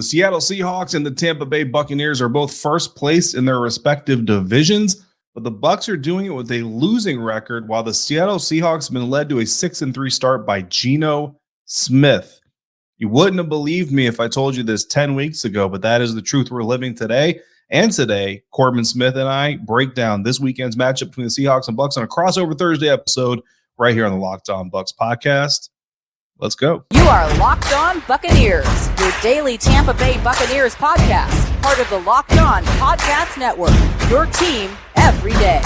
The Seattle Seahawks and the Tampa Bay Buccaneers are both first place in their respective divisions, but the Bucs are doing it with a losing record, while the Seattle Seahawks have been led to a 6-3 start by Geno Smith. You wouldn't have believed me if I told you this 10 weeks ago, but that is the truth we're living today. And today, Corbin Smith and I break down this weekend's matchup between the Seahawks and Bucs on a crossover Thursday episode right here on the Locked On Bucs podcast. Let's go. You are Locked On Buccaneers, your daily Tampa Bay Buccaneers podcast, part of the Locked On Podcast Network, your team every day.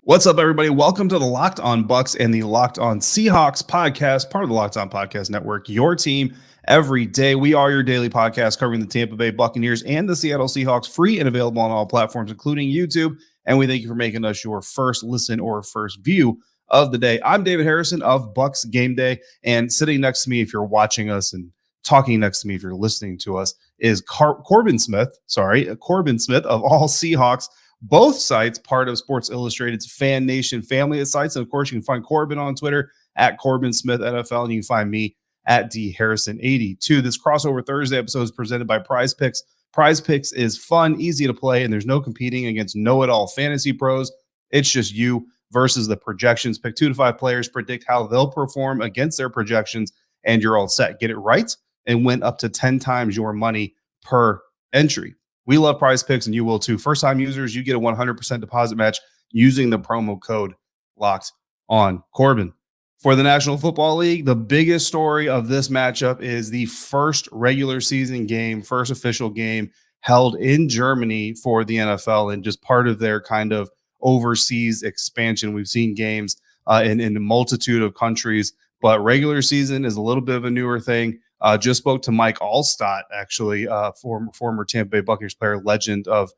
What's up, everybody? Welcome to the Locked On Bucs and the Locked On Seahawks podcast, part of the Locked On Podcast Network, your team every day. We are your daily podcast covering the Tampa Bay Buccaneers and the Seattle Seahawks, free and available on all platforms, including YouTube. And we thank you for making us your first listen or first view of the day. I'm David Harrison of Bucs Game Day, and sitting next to me, if you're watching us, and talking next to me if you're listening to us, is Corbin Smith of All Seahawks. Both sites, part of Sports Illustrated's Fan Nation family of sites. And of course, you can find Corbin on Twitter at Corbin Smith NFL, and you can find me at DHarrison82. This crossover Thursday episode is presented by Prize Picks. Prize Picks is fun, easy to play, and there's no competing against know-it-all fantasy pros. It's just you versus the projections. Pick 2 to 5 players, predict how they'll perform against their projections, and you're all set. Get it right and win up to 10 times your money per entry. We love Prize Picks, and you will too. First-time users, you get a 100% deposit match using the promo code Locked On Corbin. For the National Football League, the biggest story of this matchup is the first regular season game, first official game held in Germany for the NFL, and just part of their kind of overseas expansion. We've seen games in a multitude of countries, but regular season is a little bit of a newer thing. Just spoke to Mike Alstott, actually, former Tampa Bay Buccaneers player, legend of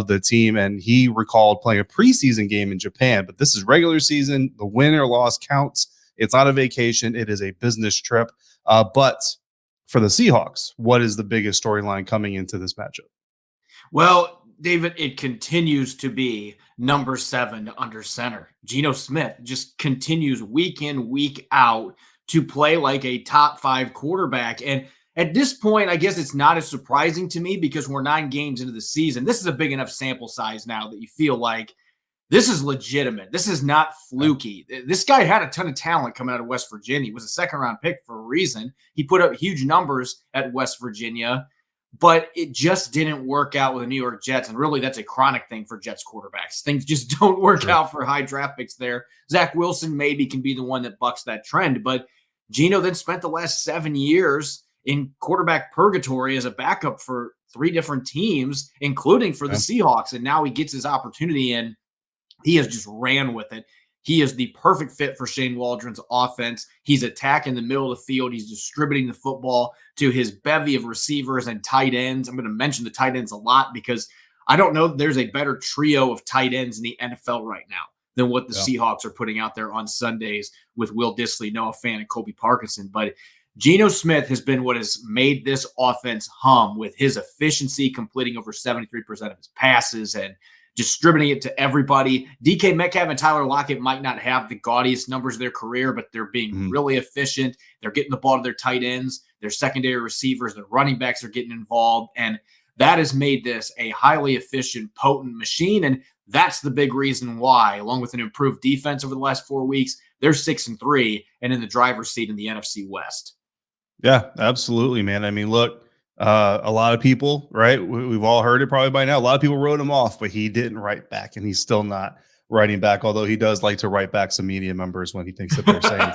the team, and he recalled playing a preseason game in Japan. But this is regular season. The win or loss counts. It's not a vacation. It is a business trip. But for the Seahawks, what is the biggest storyline coming into this matchup? Well, David, it continues to be number 7 under center. Geno Smith just continues week in, week out to play like a top 5 quarterback. And at this point, I guess it's not as surprising to me because we're 9 games into the season. This is a big enough sample size now that you feel like this is legitimate. This is not fluky. This guy had a ton of talent coming out of West Virginia. He was a second-round pick for a reason. He put up huge numbers at West Virginia, but it just didn't work out with the New York Jets. And really, that's a chronic thing for Jets quarterbacks. Things just don't work out for high draft picks there. Zach Wilson maybe can be the one that bucks that trend, but Geno then spent the last 7 years in quarterback purgatory as a backup for 3 different teams, including for the Seahawks. And now he gets his opportunity, and he has just ran with it. He is the perfect fit for Shane Waldron's offense. He's attacking the middle of the field. He's distributing the football to his bevy of receivers and tight ends. I'm going to mention the tight ends a lot because I don't know that there's a better trio of tight ends in the NFL right now than what the Seahawks are putting out there on Sundays with Will Dissly, Noah Fant, and Colby Parkinson. But Geno Smith has been what has made this offense hum with his efficiency, completing over 73% of his passes and distributing it to everybody. DK Metcalf and Tyler Lockett might not have the gaudiest numbers of their career, but they're being really efficient. They're getting the ball to their tight ends, their secondary receivers, their running backs are getting involved. And that has made this a highly efficient, potent machine. And that's the big reason why, along with an improved defense over the last 4 weeks, they're 6-3 and in the driver's seat in the NFC West. Yeah, absolutely, man. I mean, look, a lot of people, right? We've all heard it probably by now. A lot of people wrote him off, but he didn't write back, and he's still not writing back, although he does like to write back some media members when he thinks that they're saying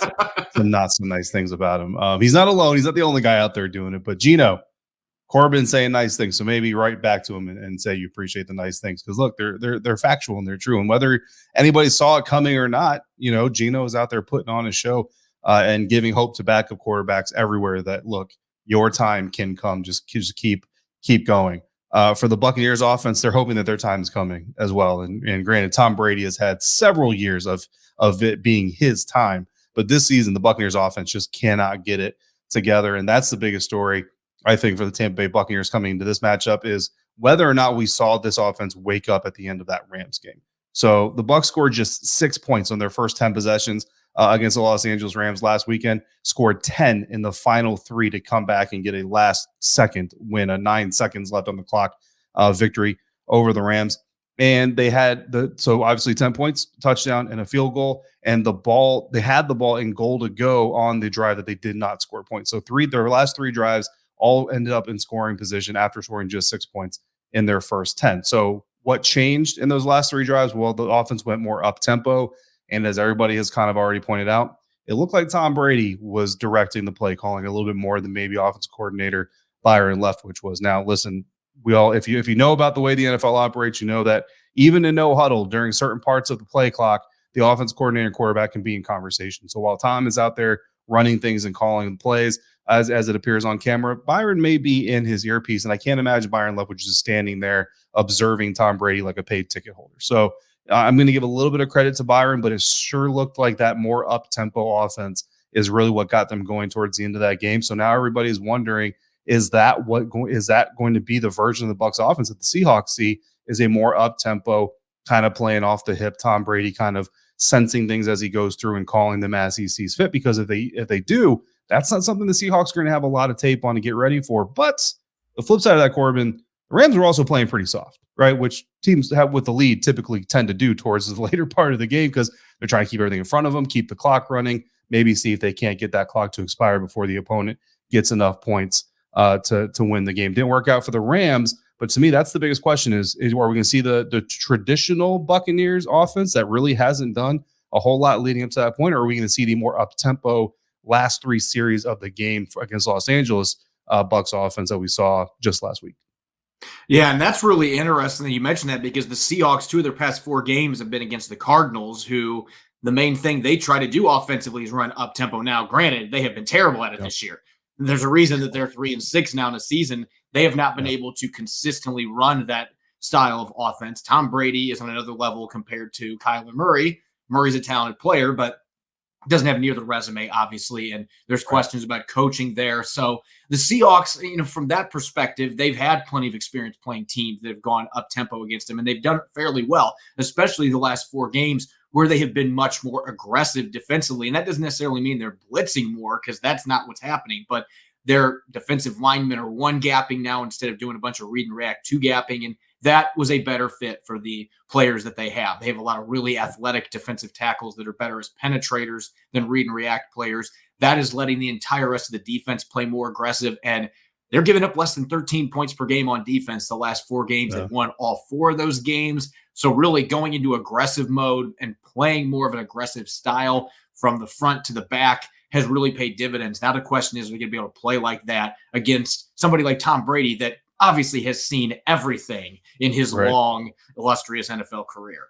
some not so nice things about him. He's not alone. He's not the only guy out there doing it, but Geno, Corbin saying nice things, so maybe write back to him and say you appreciate the nice things, because look, they're factual and they're true. And whether anybody saw it coming or not, Geno is out there putting on a show and giving hope to backup quarterbacks everywhere that look, your time can come. Just keep going. For the Buccaneers offense, they're hoping that their time is coming as well. And granted, Tom Brady has had several years of it being his time, but this season the Buccaneers offense just cannot get it together, and that's the biggest story I think for the Tampa Bay Buccaneers coming into this matchup is whether or not we saw this offense wake up at the end of that Rams game. So the Bucs scored just 6 points on their first 10 possessions against the Los Angeles Rams last weekend, scored 10 in the final 3 to come back and get a last second win, a 9 seconds left on the clock victory over the Rams. And they had so obviously 10 points, touchdown, and a field goal. And they had the ball in goal to go on the drive that they did not score points. So their last 3 drives all ended up in scoring position after scoring just 6 points in their first 10. So what changed in those last 3 drives? Well, the offense went more up tempo. And as everybody has kind of already pointed out, it looked like Tom Brady was directing the play calling a little bit more than maybe offensive coordinator Byron Leftwich was. Now, listen, if you know about the way the NFL operates, you know that even in no huddle during certain parts of the play clock, the offense coordinator and quarterback can be in conversation. So while Tom is out there running things and calling plays as it appears on camera, Byron may be in his earpiece, and I can't imagine Byron Leftwich just standing there observing Tom Brady like a paid ticket holder. So I'm going to give a little bit of credit to Byron, but it sure looked like that more up-tempo offense is really what got them going towards the end of that game. So now everybody's wondering, is that going to be the version of the Bucs offense that the Seahawks see, is a more up-tempo kind of playing off the hip, Tom Brady kind of sensing things as he goes through and calling them as he sees fit? Because if they do, that's not something the Seahawks are going to have a lot of tape on to get ready for. But the flip side of that, Corbin, the Rams were also playing pretty soft, right? Which teams have with the lead typically tend to do towards the later part of the game because they're trying to keep everything in front of them, keep the clock running, maybe see if they can't get that clock to expire before the opponent gets enough points to win the game. Didn't work out for the Rams, but to me, that's the biggest question is are we going to see the traditional Buccaneers offense that really hasn't done a whole lot leading up to that point, or are we going to see the more up-tempo last 3 series of the game against Los Angeles Bucs offense that we saw just last week? Yeah, and that's really interesting that you mentioned that because the Seahawks, 2 of their past 4 games have been against the Cardinals, who the main thing they try to do offensively is run up-tempo. Now, granted, they have been terrible at it this year. There's a reason that they're 3-6 now in a season. They have not been able to consistently run that style of offense. Tom Brady is on another level compared to Kyler Murray. Murray's a talented player, but doesn't have near the resume, obviously, and there's questions about coaching there. So the Seahawks, from that perspective, they've had plenty of experience playing teams that have gone up-tempo against them, and they've done it fairly well, especially the last 4 games where they have been much more aggressive defensively. And that doesn't necessarily mean they're blitzing more because that's not what's happening, but their defensive linemen are 1-gapping now instead of doing a bunch of read and react 2-gapping, and that was a better fit for the players that they have. They have a lot of really athletic defensive tackles that are better as penetrators than read and react players. That is letting the entire rest of the defense play more aggressive, and they're giving up less than 13 points per game on defense the last 4 games. They've won all 4 of those games. So really going into aggressive mode and playing more of an aggressive style from the front to the back has really paid dividends. Now the question is, are we going to be able to play like that against somebody like Tom Brady that obviously has seen everything in his long, illustrious NFL career?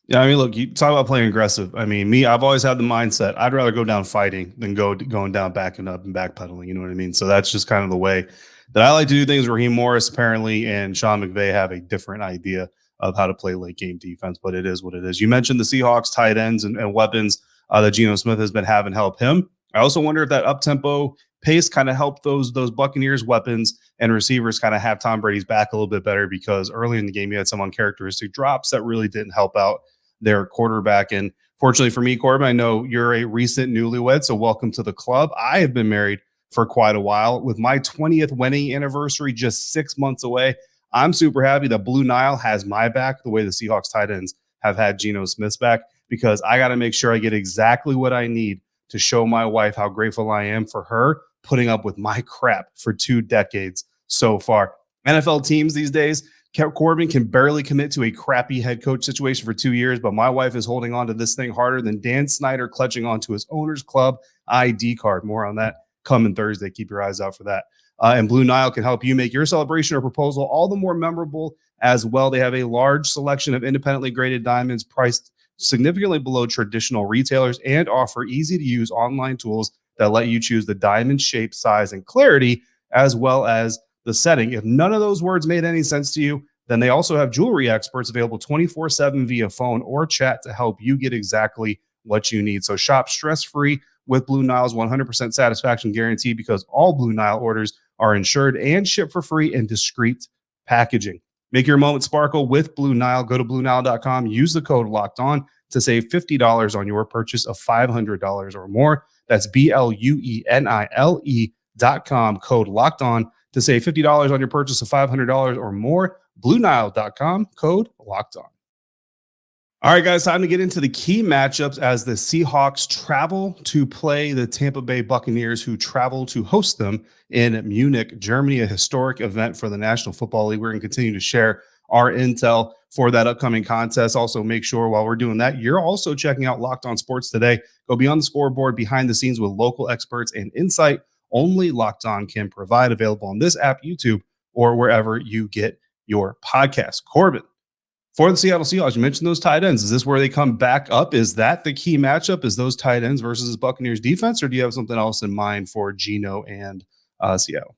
Yeah, I mean, look, you talk about playing aggressive. I mean, I've always had the mindset I'd rather go down fighting than going down backing up and backpedaling. You know what I mean? So that's just kind of the way that I like to do things. Raheem Morris apparently and Sean McVay have a different idea of how to play late game defense, but it is what it is. You mentioned the Seahawks tight ends and weapons that Geno Smith has been having help him. I also wonder if that up-tempo pace kind of helped those Buccaneers weapons and receivers kind of have Tom Brady's back a little bit better, because early in the game, you had some uncharacteristic drops that really didn't help out their quarterback. And fortunately for me, Corbin, I know you're a recent newlywed, so welcome to the club. I have been married for quite a while. With my 20th wedding anniversary just 6 months away, I'm super happy that Blue Nile has my back the way the Seahawks tight ends have had Geno Smith's back, because I got to make sure I get exactly what I need to show my wife how grateful I am for her putting up with my crap for 2 decades so far. NFL teams these days, Corbin can barely commit to a crappy head coach situation for 2 years, but my wife is holding on to this thing harder than Dan Snyder clutching onto his owner's club ID card. More on that coming Thursday. Keep your eyes out for that. And Blue Nile can help you make your celebration or proposal all the more memorable as well. They have a large selection of independently graded diamonds priced significantly below traditional retailers and offer easy-to-use online tools that let you choose the diamond shape, size, and clarity, as well as the setting. If none of those words made any sense to you, then they also have jewelry experts available 24/7 via phone or chat to help you get exactly what you need. So shop stress-free with Blue Nile's 100% satisfaction guarantee, because all Blue Nile orders are insured and shipped for free in discreet packaging. Make your moment sparkle with Blue Nile. Go to BlueNile.com. Use the code Locked On to save $50 on your purchase of $500 or more. That's BLUENILE.com. Code Locked On to save $50 on your purchase of $500 or more. BlueNile.com. Code Locked On. All right, guys, time to get into the key matchups as the Seahawks travel to play the Tampa Bay Buccaneers, who travel to host them in Munich, Germany, a historic event for the National Football League. We're going to continue to share our intel for that upcoming contest. Also, make sure while we're doing that, you're also checking out Locked On Sports Today. Go beyond the scoreboard, behind the scenes with local experts and insight only Locked On can provide. Available on this app, YouTube, or wherever you get your podcast. Corbin, for the Seattle Seahawks, you mentioned those tight ends. Is this where they come back up? Is that the key matchup? Is those tight ends versus Buccaneers defense, or do you have something else in mind for Geno and Seattle?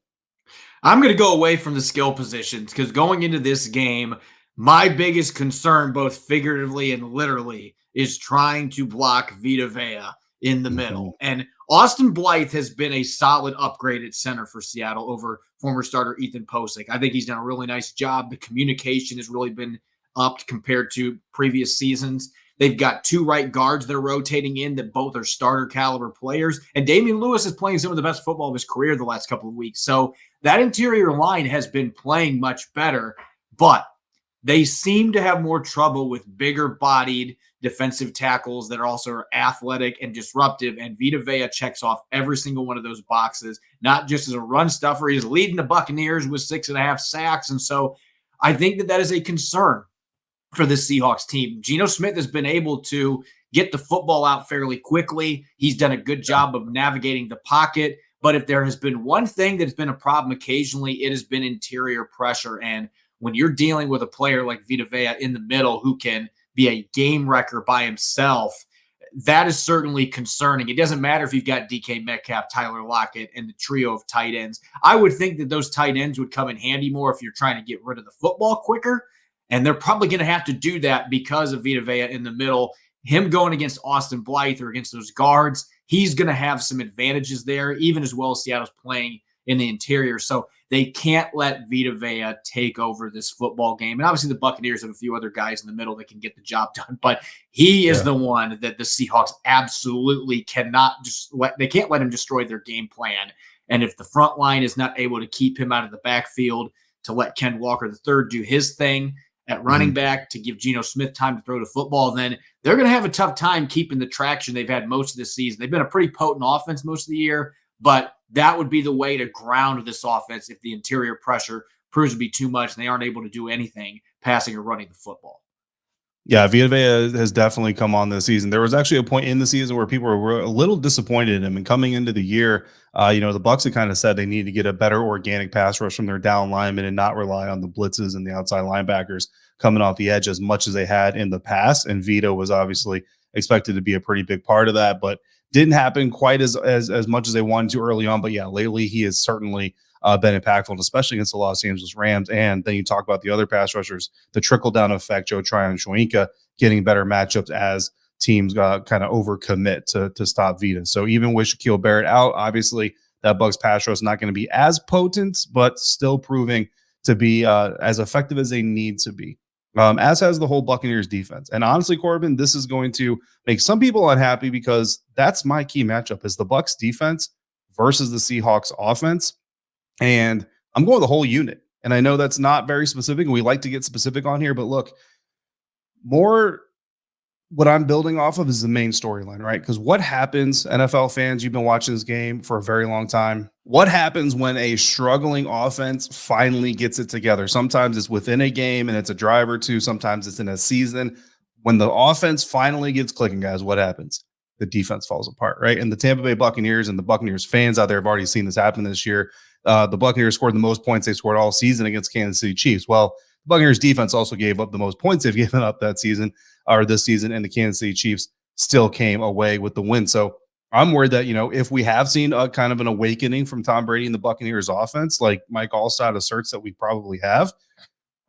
I'm going to go away from the skill positions because going into this game, my biggest concern, both figuratively and literally, is trying to block Vita Vea in the middle. And Austin Blythe has been a solid upgrade at center for Seattle over former starter Ethan Posick. I think he's done a really nice job. The communication has really been upped compared to previous seasons. They've got two right guards that are rotating in that both are starter caliber players. And Damian Lewis is playing some of the best football of his career the last couple of weeks. So that interior line has been playing much better, but they seem to have more trouble with bigger bodied defensive tackles that are also athletic and disruptive. And Vita Vea checks off every single one of those boxes, not just as a run stuffer. He's leading the Buccaneers with 6.5 sacks. And so I think that is a concern for the Seahawks team. Geno Smith has been able to get the football out fairly quickly. He's done a good job of navigating the pocket. But if there has been one thing that's been a problem occasionally, it has been interior pressure. And when you're dealing with a player like Vita Vea in the middle who can be a game wrecker by himself, that is certainly concerning. It doesn't matter if you've got DK Metcalf, Tyler Lockett, and the trio of tight ends. I would think that those tight ends would come in handy more if you're trying to get rid of the football quicker. And they're probably going to have to do that because of Vita Vea in the middle. Him going against Austin Blythe or against those guards, he's going to have some advantages there, even as well as Seattle's playing in the interior. So they can't let Vita Vea take over this football game. And obviously the Buccaneers have a few other guys in the middle that can get the job done. But he is the one that the Seahawks absolutely cannot they can't let him destroy their game plan. And if the front line is not able to keep him out of the backfield, to let Ken Walker III do his thing at running back, to give Geno Smith time to throw the football, then they're going to have a tough time keeping the traction they've had most of the season. They've been a pretty potent offense most of the year, but that would be the way to ground this offense if the interior pressure proves to be too much and they aren't able to do anything passing or running the football. Yeah, Vita Vea has definitely come on this season. There was actually a point in the season where people were a little disappointed in him. And coming into the year, the Bucs had kind of said they need to get a better organic pass rush from their down linemen and not rely on the blitzes and the outside linebackers coming off the edge as much as they had in the past. And Vita was obviously expected to be a pretty big part of that, but didn't happen quite as much as they wanted to early on. But yeah, lately he has certainly been impactful, and especially against the Los Angeles Rams. And then you talk about the other pass rushers, the trickle-down effect, Joe Tryon and Shoyinka getting better matchups as teams kind of overcommit to stop Vita. So even with Shaquille Barrett out, obviously that Bucs pass rush is not going to be as potent, but still proving to be as effective as they need to be, as has the whole Buccaneers defense. And honestly, Corbin, this is going to make some people unhappy because that's my key matchup is the Bucs defense versus the Seahawks offense. And I'm going the whole unit. And I know that's not very specific, and we like to get specific on here, but look, more what I'm building off of is the main storyline, right? Because what happens, NFL fans, you've been watching this game for a very long time. What happens when a struggling offense finally gets it together? Sometimes it's within a game and it's a drive or two. Sometimes it's in a season. When the offense finally gets clicking, guys, what happens? The defense falls apart, right? And the Tampa Bay Buccaneers and the Buccaneers fans out there have already seen this happen this year. The Buccaneers scored the most points they scored all season against Kansas City Chiefs. Well, the Buccaneers defense also gave up the most points they've given up that season or this season, and the Kansas City Chiefs still came away with the win. So I'm worried that, if we have seen a kind of an awakening from Tom Brady and the Buccaneers offense, like Mike Allstott asserts that we probably have,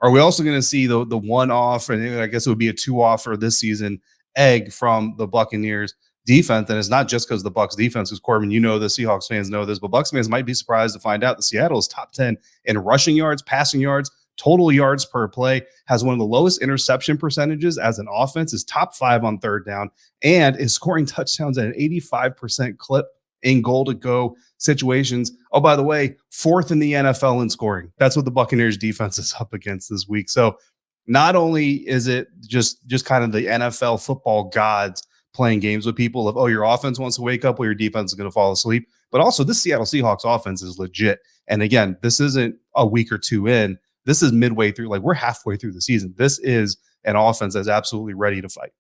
are we also going to see the one-off, and I guess it would be a two-off for this season, egg from the Buccaneers defense? And it's not just because the Bucs defense, because Corbin, the Seahawks fans know this, but Bucs fans might be surprised to find out that Seattle is top 10 in rushing yards, passing yards, total yards per play, has one of the lowest interception percentages as an offense, is top 5 on third down, and is scoring touchdowns at an 85% clip in goal to go situations. Oh, by the way, 4th in the NFL in scoring. That's what the Buccaneers defense is up against this week. So not only is it just kind of the NFL football gods playing games with people of, oh, your offense wants to wake up while your defense is going to fall asleep, but also this Seattle Seahawks offense is legit. And again, this isn't a week or two in. This is midway through. Like, we're halfway through the season. This is an offense that's absolutely ready to fight.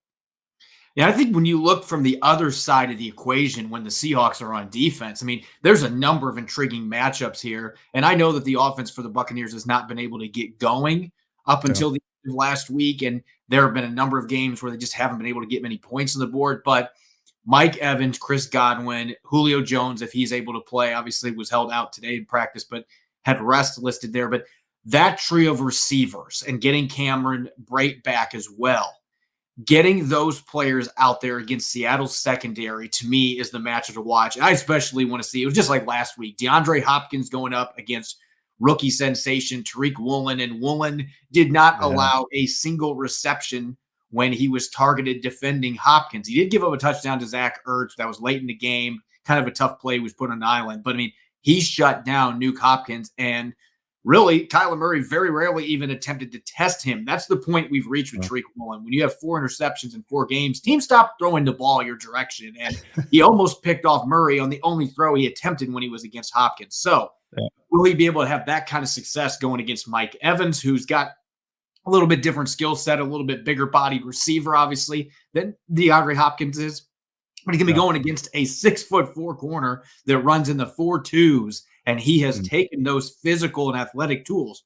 Yeah, I think when you look from the other side of the equation, when the Seahawks are on defense, I mean, there's a number of intriguing matchups here. And I know that the offense for the Buccaneers has not been able to get going up until the end of last week. And there have been a number of games where they just haven't been able to get many points on the board. But Mike Evans, Chris Godwin, Julio Jones, if he's able to play, obviously was held out today in practice, but had rest listed there. But that trio of receivers and getting Cameron Brate back as well, getting those players out there against Seattle's secondary, to me, is the matchup to watch. And I especially want to see, it was just like last week, DeAndre Hopkins going up against rookie sensation Tariq Woolen, and Woolen did not allow a single reception when he was targeted defending Hopkins. He did give up a touchdown to Zach Ertz. That was late in the game. Kind of a tough play. He was put on an island. But, I mean, he shut down Nuke Hopkins, and really, Kyler Murray very rarely even attempted to test him. That's the point we've reached with Tariq Woolen. When you have 4 interceptions in 4 games, teams stop throwing the ball your direction. And he almost picked off Murray on the only throw he attempted when he was against Hopkins. So will he be able to have that kind of success going against Mike Evans, who's got a little bit different skill set, a little bit bigger bodied receiver, obviously, than DeAndre Hopkins is? But he can be going against a 6'4" corner that runs in the 4.2s. And he has taken those physical and athletic tools,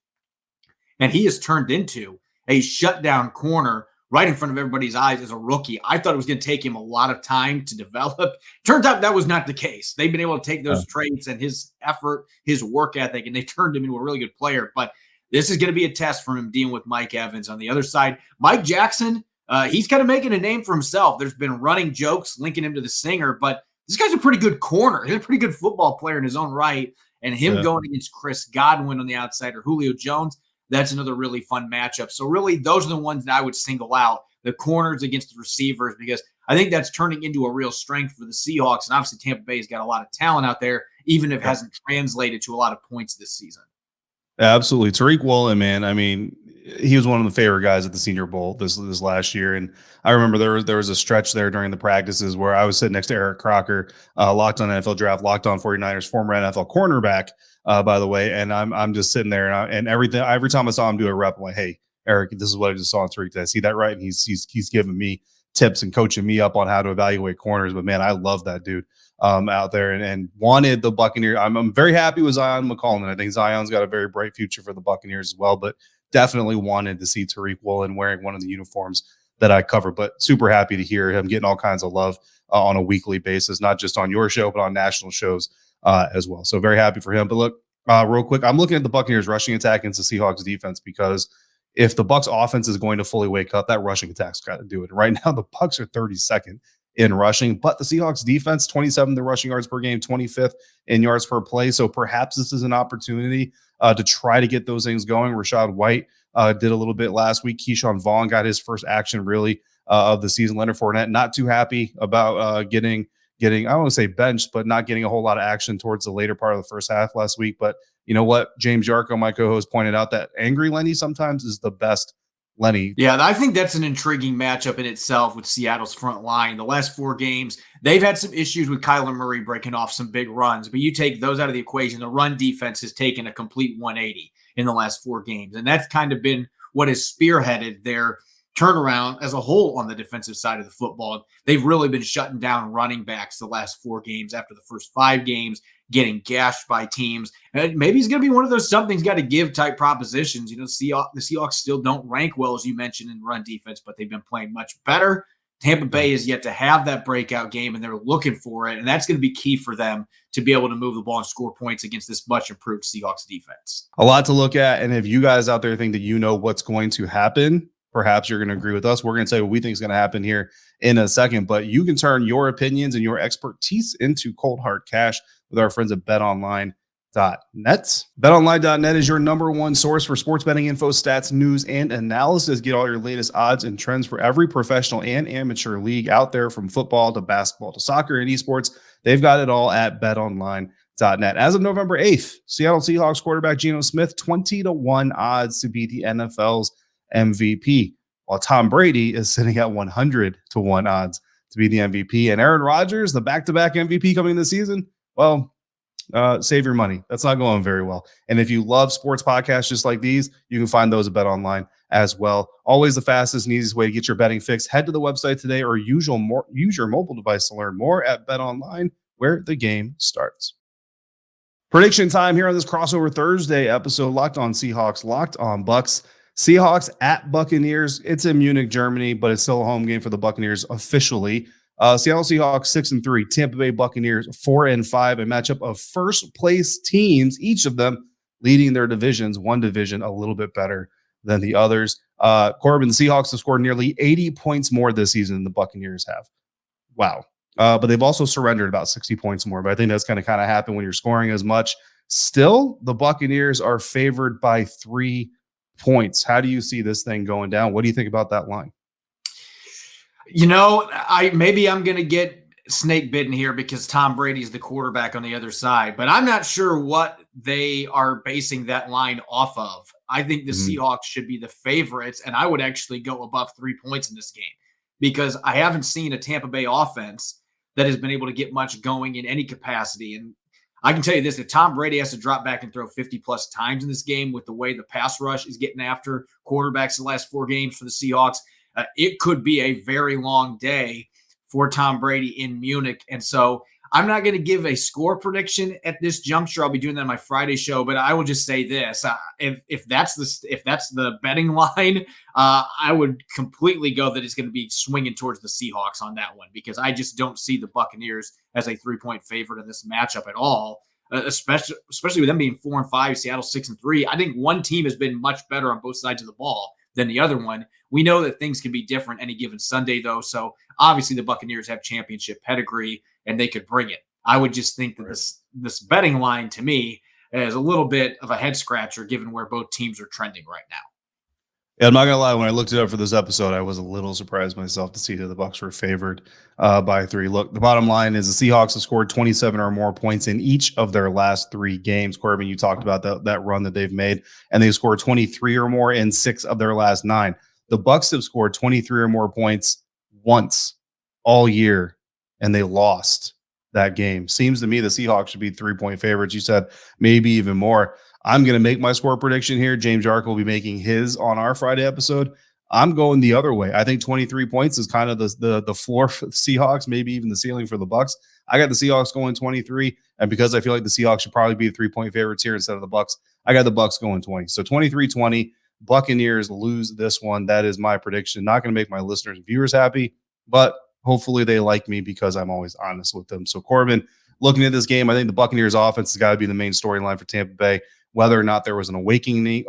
and he has turned into a shutdown corner right in front of everybody's eyes as a rookie. I thought it was going to take him a lot of time to develop. Turns out that was not the case. They've been able to take those traits and his effort, his work ethic, and they turned him into a really good player. But this is going to be a test for him dealing with Mike Evans. On the other side, Mike Jackson, he's kind of making a name for himself. There's been running jokes linking him to the singer, but this guy's a pretty good corner. He's a pretty good football player in his own right. And him going against Chris Godwin on the outside or Julio Jones, that's another really fun matchup. So really, those are the ones that I would single out, the corners against the receivers, because I think that's turning into a real strength for the Seahawks. And obviously, Tampa Bay's got a lot of talent out there, even if it hasn't translated to a lot of points this season. Absolutely. Tariq Woolen, man, I mean, he was one of the favorite guys at the Senior Bowl this last year. And I remember there was a stretch there during the practices where I was sitting next to Eric Crocker, Locked On NFL Draft, Locked On 49ers, former NFL cornerback, by the way. And I'm just sitting there and every time I saw him do a rep, I'm like, hey, Eric, this is what I just saw on Tariq. Did I see that right? And he's giving me tips and coaching me up on how to evaluate corners. But man, I love that dude out there and wanted the Buccaneers. I'm very happy with Zion McCollum. I think Zion's got a very bright future for the Buccaneers as well, but definitely wanted to see Tariq Woolen wearing one of the uniforms that I cover, but super happy to hear him getting all kinds of love on a weekly basis, not just on your show, but on national shows as well. So very happy for him. But look, real quick, I'm looking at the Buccaneers rushing attack against the Seahawks defense, because if the Bucs offense is going to fully wake up, that rushing attack's got to do it. Right now, the Bucs are 32nd in rushing, but the Seahawks defense, 27th in rushing yards per game, 25th in yards per play. So perhaps this is an opportunity to try to get those things going. Rachaad White did a little bit last week. Keyshawn Vaughn got his first action really of the season. Leonard Fournette, not too happy about getting, I don't want to say benched, but not getting a whole lot of action towards the later part of the first half last week. But you know what? James Yarcho, my co-host, pointed out that angry Lenny sometimes is the best Lenny. Yeah, I think that's an intriguing matchup in itself with Seattle's front line. The last 4 games, they've had some issues with Kyler Murray breaking off some big runs, but you take those out of the equation, the run defense has taken a complete 180 in the last 4 games. And that's kind of been what has spearheaded their turnaround as a whole on the defensive side of the football. They've really been shutting down running backs the last 4 games after the first 5 games, getting gashed by teams. And maybe he's going to be one of those something's got to give type propositions. You know, the Seahawks still don't rank well, as you mentioned, in run defense, but they've been playing much better. Tampa Bay is yet to have that breakout game, and they're looking for it. And that's going to be key for them to be able to move the ball and score points against this much improved Seahawks defense. A lot to look at. And if you guys out there think that you know what's going to happen, perhaps you're going to agree with us. We're going to tell you what we think is going to happen here in a second, but you can turn your opinions and your expertise into cold hard cash with our friends at BetOnline. BetOnline.net is your number one source for sports betting info, stats, news, and analysis. Get all your latest odds and trends for every professional and amateur league out there, from football to basketball to soccer and esports. They've got it all at BetOnline.net. As of November 8th, Seattle Seahawks quarterback Geno Smith, 20-1 odds to be the NFL's MVP, while Tom Brady is sitting at 100-1 odds to be the MVP. And Aaron Rodgers, the back-to-back MVP coming this season, well, save your money. That's not going very well. And if you love sports podcasts just like these, you can find those at BetOnline as well. Always the fastest and easiest way to get your betting fix. Head to the website today or use your mobile device to learn more at BetOnline, where the game starts. Prediction time here on this crossover Thursday episode. Locked on Seahawks, Locked on Bucs. Seahawks at Buccaneers. It's in Munich, Germany, but it's still a home game for the Buccaneers officially. Seattle Seahawks 6-3, Tampa Bay Buccaneers 4-5, a matchup of first place teams, each of them leading their divisions, one division a little bit better than the others. Corbin, the Seahawks have scored nearly 80 points more this season than the Buccaneers have. Wow. But they've also surrendered about 60 points more. But I think that's going to kind of happen when you're scoring as much. Still, the Buccaneers are favored by 3 points. How do you see this thing going down? What do you think about that line? Maybe I'm going to get snake bitten here because Tom Brady is the quarterback on the other side, but I'm not sure what they are basing that line off of. I think the Seahawks should be the favorites, and I would actually go above 3 points in this game because I haven't seen a Tampa Bay offense that has been able to get much going in any capacity. And I can tell you this, if Tom Brady has to drop back and throw 50-plus times in this game with the way the pass rush is getting after quarterbacks the last 4 games for the Seahawks, it could be a very long day for Tom Brady in Munich. And so I'm not going to give a score prediction at this juncture. I'll be doing that on my Friday show, but I will just say this. If that's the betting line, I would completely go that it's going to be swinging towards the Seahawks on that one, because I just don't see the Buccaneers as a 3-point favorite in this matchup at all, especially with them being 4-5, Seattle 6-3. I think one team has been much better on both sides of the ball than the other one. We know that things can be different any given Sunday, though. So obviously the Buccaneers have championship pedigree and they could bring it. I would just think that this betting line to me is a little bit of a head scratcher given where both teams are trending right now. Yeah, I'm not gonna lie. When I looked it up for this episode, I was a little surprised myself to see that the Bucs were favored by 3. Look, the bottom line is the Seahawks have scored 27 or more points in each of their last 3 games. Corbin, you talked about that run that they've made, and they've scored 23 or more in 6 of their last 9. The Bucs have scored 23 or more points once all year, and they lost that game. Seems to me the Seahawks should be 3-point favorites. You said maybe even more. I'm going to make my score prediction here. James Yarcho will be making his on our Friday episode. I'm going the other way. I think 23 points is kind of the floor for the Seahawks, maybe even the ceiling for the Bucs. I got the Seahawks going 23, and because I feel like the Seahawks should probably be the 3-point favorites here instead of the Bucs, I got the Bucs going 20. So 23-20, Buccaneers lose this one. That is my prediction. Not going to make my listeners and viewers happy, but hopefully they like me because I'm always honest with them. So Corbin, looking at this game, I think the Buccaneers offense has got to be the main storyline for Tampa Bay. Whether or not there was an awakening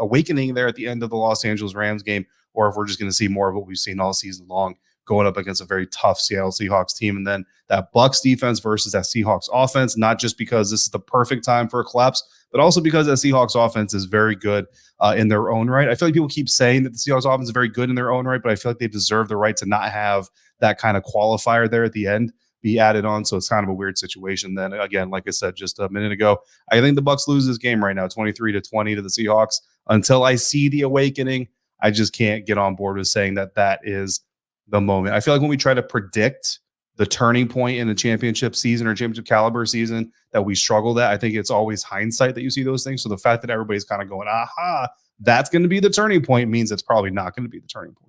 there at the end of the Los Angeles Rams game, or if we're just going to see more of what we've seen all season long, going up against a very tough Seattle Seahawks team. And then that Bucs defense versus that Seahawks offense, not just because this is the perfect time for a collapse, but also because that Seahawks offense is very good in their own right. I feel like people keep saying that the Seahawks offense is very good in their own right, but I feel like they deserve the right to not have that kind of qualifier there at the end be added on. So it's kind of a weird situation. Then again, like I said just a minute ago, I think the Bucs lose this game right now, 23-20 to the Seahawks. Until I see the awakening, I just can't get on board with saying that is the moment. I feel like when we try to predict the turning point in a championship season or championship caliber season, that we struggle at. I think it's always hindsight that you see those things. So the fact that everybody's kind of going, aha, that's going to be the turning point, means it's probably not going to be the turning point.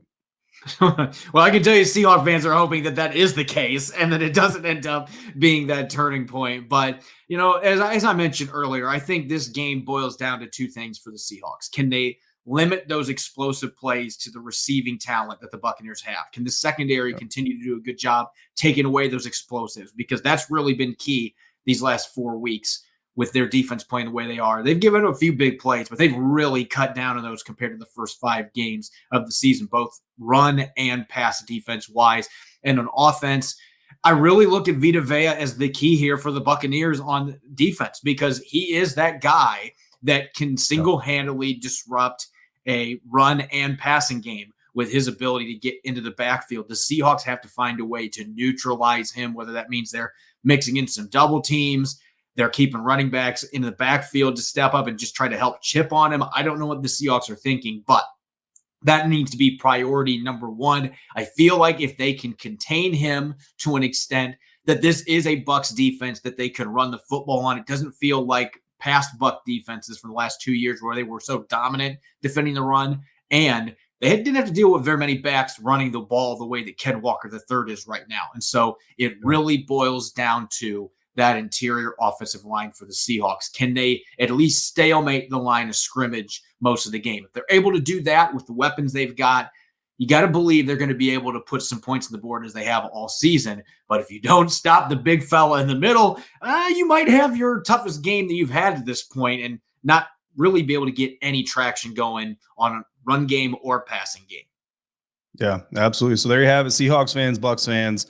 Well, I can tell you Seahawks fans are hoping that is the case and that it doesn't end up being that turning point. But, as I mentioned earlier, I think this game boils down to 2 things for the Seahawks. Can they limit those explosive plays to the receiving talent that the Buccaneers have? Can the secondary continue to do a good job taking away those explosives? Because that's really been key these last 4 weeks with their defense playing the way they are. They've given up a few big plays, but they've really cut down on those compared to the first 5 games of the season, both run and pass defense wise. And on offense, I really look at Vita Vea as the key here for the Buccaneers on defense, because he is that guy that can single-handedly disrupt a run and passing game with his ability to get into the backfield. The Seahawks have to find a way to neutralize him, whether that means they're mixing in some double teams, they're keeping running backs in the backfield to step up and just try to help chip on him. I don't know what the Seahawks are thinking, but that needs to be priority number one. I feel like if they can contain him to an extent, that this is a Bucs defense that they can run the football on. It doesn't feel like past Buck defenses from the last 2 years where they were so dominant defending the run, and they didn't have to deal with very many backs running the ball the way that Ken Walker III is right now. And so it really boils down to that interior offensive line for the Seahawks. Can they at least stalemate the line of scrimmage most of the game? If they're able to do that with the weapons they've got, you got to believe they're going to be able to put some points on the board as they have all season. But if you don't stop the big fella in the middle, you might have your toughest game that you've had to this point and not really be able to get any traction going on a run game or passing game. Yeah, absolutely. So there you have it. Seahawks fans, Bucs fans.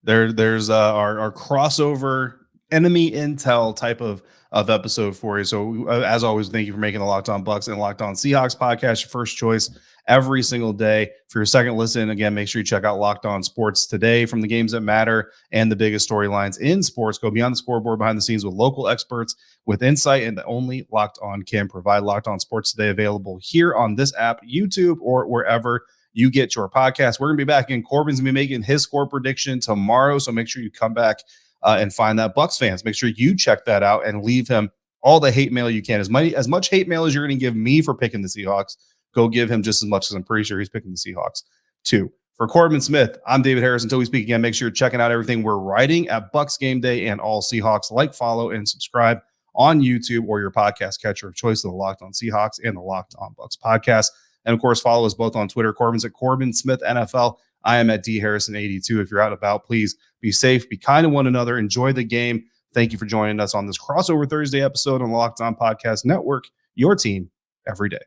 There's our crossover enemy intel type of episode for you. So as always, thank you for making the Locked On Bucs and Locked On Seahawks podcast your first choice every single day. For your second listen, again, make sure you check out Locked On Sports Today, from the games that matter and the biggest storylines in sports. Go beyond the scoreboard, behind the scenes with local experts with insight and that only Locked On can provide. Locked On Sports Today available here on this app, YouTube, or wherever you get your podcast. We're going to be back in. Corbin's going to be making his score prediction tomorrow, so make sure you come back and find that. Bucs fans, make sure you check that out and leave him all the hate mail you can. As much hate mail as you're going to give me for picking the Seahawks, go give him just as much, as I'm pretty sure he's picking the Seahawks too. For Corbin Smith, I'm David Harrison. Until we speak again, make sure you're checking out everything we're writing at Bucs Game Day and all Seahawks. Like, follow, and subscribe on YouTube or your podcast catcher of choice of the Locked On Seahawks and the Locked On Bucs podcast. And of course, follow us both on Twitter. Corbin's at Corbin Smith NFL. I am at D Harrison 82. If you're out and about, please be safe, be kind to one another, enjoy the game. Thank you for joining us on this crossover Thursday episode on the Locked On Podcast Network, your team every day.